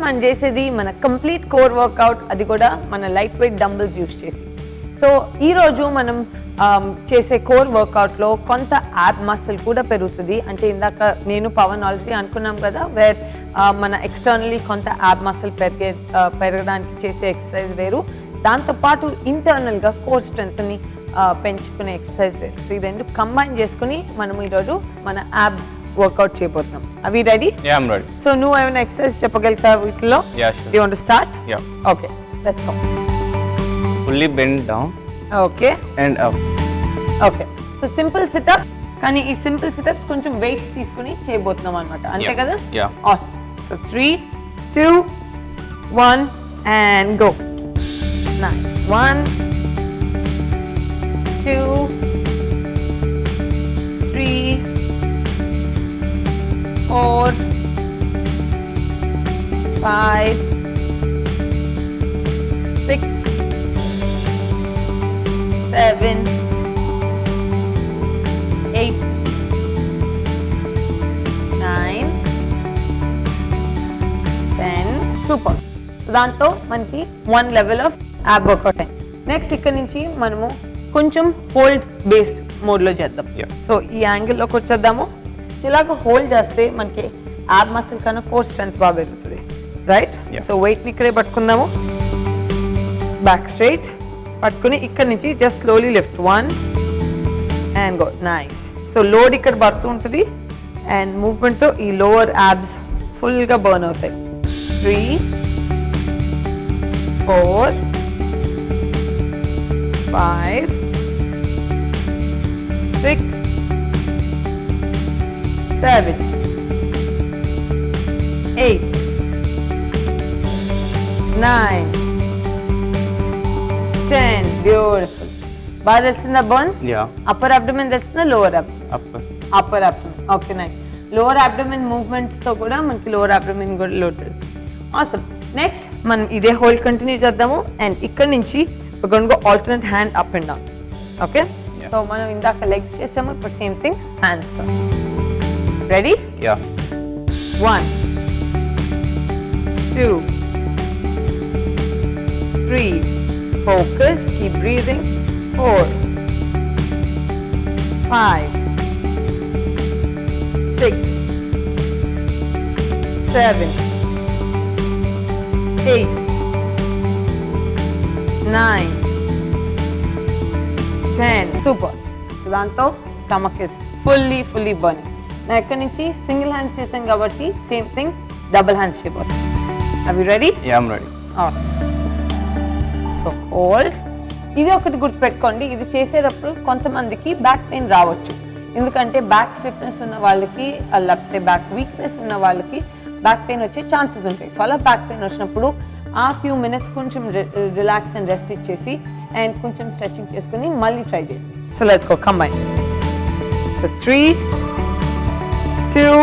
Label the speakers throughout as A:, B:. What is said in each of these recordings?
A: మనం చేసేది మన కంప్లీట్ కోర్ వర్కౌట్, అది కూడా మన లైట్ వెయిట్ డంబుల్స్ యూస్ చేసి. సో ఈరోజు మనం చేసే కోర్ వర్కౌట్లో కొంత యాబ్ మసిల్ కూడా పెరుగుతుంది. అంటే ఇందాక నేను పవన్ ఆల్రెడీ అనుకున్నాం కదా, వేర్ మన ఎక్స్టర్నలీ కొంత యాబ్ మసిల్ పెరగడానికి చేసే ఎక్సర్సైజ్ వేరు, దాంతోపాటు ఇంటర్నల్గా కోర్ స్ట్రెంత్ని పెంచుకునే ఎక్సర్సైజ్ వేరు. సో ఈ రెండు కంబైన్ చేసుకుని మనం ఈరోజు మన యాబ్ వర్కౌట్ చేయబోతున్నాం. అవి ready?
B: Yeah, I'm ready.
A: So నువ్వు ఏమైనా ఎక్సర్సైజ్ చెప్పగలుగుతావు వీటిలో?
B: Yeah, sure.
A: You want to start?
B: Yeah.
A: Okay, let's go.
B: Fully bend down
A: Okay.
B: and up.
A: Okay, so simple setup, కానీ ఈ సింపుల్ సిటప్స్ కొంచెం వెయిట్ తీసుకుని చేయబోతున్నాం అనమాట, అంతే
B: Yeah.
A: కదా?
B: Yeah.
A: Awesome. So 3, 2, 1 and go. Nice. 1, 2, 3, 4, 5, 6, 7, 8, 9, 10. Super. దాంతో మనకి 1 లెవెల్ ఆఫ్ యాబ్ వర్కౌట్ అయింది. నెక్స్ట్ ఇక్కడ నుంచి మనము కొంచెం హోల్డ్ బేస్డ్ మోడ్లో చేద్దాం.
B: Yeah.
A: సో ఈ యాంగిల్లోకి వచ్చేద్దాము. ఇలాగ హోల్డ్ చేస్తే మనకి యాబ్ మసిల్ కన్నా కోర్ స్ట్రెంత్ బాగా పెరుగుతుంది, రైట్?
B: Yeah.
A: సో వెయిట్ని ఇక్కడే పట్టుకుందాము, బ్యాక్ స్ట్రైట్ పట్టుకుని ఇక్కడ నుంచి just slowly lift 1 and go. Nice. So load ఇక్కడ పడుతూ ఉంటుంది అండ్ మూవ్మెంట్తో ఈ లోవర్ యాబ్స్ ఫుల్గా బర్న్ అవుతాయి. 3, 4, 5, 6, 7, 8, 9, 10. బ్యూటిఫుల్. బాగా తెలిసిందా బర్న్?
B: Yeah.
A: అప్పర్ అబ్డోమెన్ తెలిసిందా, lower abdomen?
B: Upper.
A: Upper abdomen. Okay, nice. Lower abdomen మూవ్మెంట్స్తో కూడా మనకి లోవర్ అబ్డోమెన్ కూడా లోడ్ తెలుసు. ఆసమ్. నెక్స్ట్ మనం ఇదే హోల్డ్ కంటిన్యూ చేద్దాము అండ్ ఇక్కడ నుంచి alternate hand up and down. Okay,
B: Yeah.
A: So మనం ఇందాక లెగ్స్ చేసాము, ఇప్పుడు same thing hands. Ready?
B: Yeah.
A: 1, 2, 3, focus, keep breathing, 4, 5, 6, 7, 8, 9, 10. Super. So దాంతో స్టమక్ ఇస్ ఫుల్లీ బర్నింగ్. నా ఎక్కడి నుంచి సింగిల్ హ్యాండ్స్ చేసాం కాబట్టి సేమ్ థింగ్ డబుల్ హ్యాండ్స్ చేయబోతుంది. అవి ready?
B: Yeah, I'm ready.
A: So hold. ఇది ఒకటి గుర్తుపెట్టుకోండి, ఇది చేసేటప్పుడు కొంతమందికి బ్యాక్ పెయిన్ రావచ్చు. ఎందుకంటే బ్యాక్ స్టిఫ్నెస్ ఉన్న వాళ్ళకి, లేకపోతే బ్యాక్ వీక్నెస్ ఉన్న వాళ్ళకి బ్యాక్ పెయిన్ వచ్చే ఛాన్సెస్ ఉంటాయి. సో అలా బ్యాక్ పెయిన్ వచ్చినప్పుడు ఆ ఫ్యూ మినిట్స్ కొంచెం రిలాక్స్ అండ్ రెస్ట్ ఇచ్చేసి అండ్ కొంచెం స్ట్రెచింగ్ చేసుకుని మళ్ళీ ట్రై చేయండి. So let's go, combine. So 3, 2,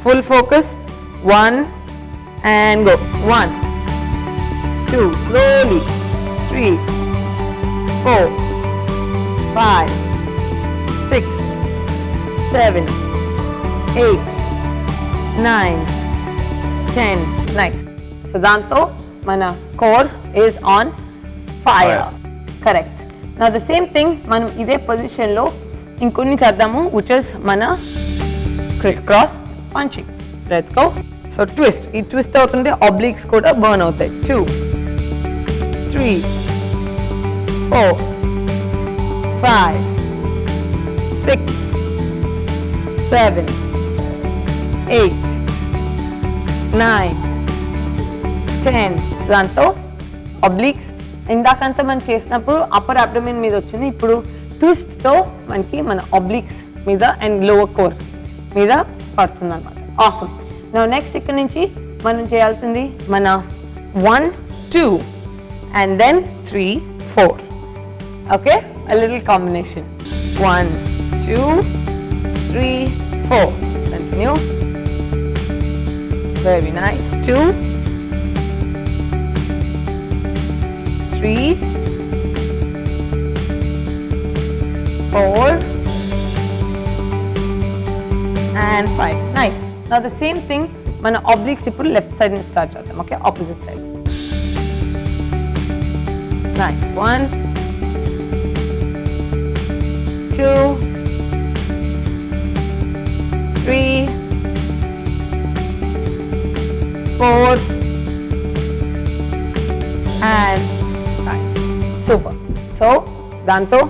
A: full focus, 1 and go. 1, 2, slowly, 3, 4, 5, 6, 7, 8, 9, 10. Nice. So దాంతో మన core is on fire. Correct. Now the same thing మనం ఇదే పొజిషన్లో ఇంకొన్ని చేద్దాము, which is మన criss cross punching. Let's go. So twist. ఈ ట్విస్ట్ అవుతుంటే ఆబ్లిక్స్ కూడా బర్న్ అవుతాయి. 2, 3, 4, 5, 6, 7, 8, 9, 10. దాంతో ఆబ్లిక్స్ ఇందాకంతా మనం చేసినప్పుడు అప్పర్ అబ్డోమెన్ మీద వచ్చింది, ఇప్పుడు ట్విస్ట్తో మనకి మన ఆబ్లిక్స్ మీద అండ్ లోవర్ కోర్ మీద పడుతుంది అనమాట. ఆసమ్. నెక్స్ట్ ఇక్కడ నుంచి మనం చేయాల్సింది మన 1, 2 and then 3, 4. Okay, a little combination. 1, 2, 3, 4. Continue. Very nice. 2, 3, 4 and 5. Nice. Now the same thing మన ఆబ్లిక్స్ ఇప్పుడు లెఫ్ట్ సైడ్ నుంచి స్టార్ట్ చేద్దాం. Okay, opposite side. Nice. 1 2 3 4 and 5. Super. So దాంతో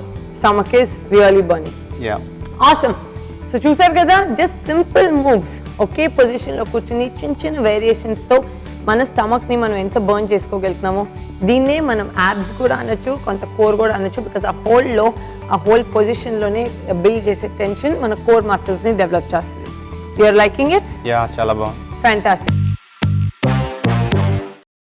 A: stomach is really burning.
B: Yeah.
A: Awesome. So చూసారు కదా, just simple moves, ఒకే పొజిషన్లో కూర్చుని చిన్న చిన్న వేరియేషన్స్తో మన స్టమక్ని మనం ఎంత బర్న్ చేసుకోగలుగుతున్నామో. దీన్నే మనం యాబ్స్ కూడా అనొచ్చు, కొంత కోర్ కూడా అనొచ్చు. బికాస్ ఆ హోల్ పొజిషన్లోనే బిల్డ్ చేసే టెన్షన్ మన కోర్ మసిల్స్ని డెవలప్ చేస్తుంది. You're liking it?
B: Yeah, చాలా బాగుంది.
A: ఫ్యాంటాస్టిక్.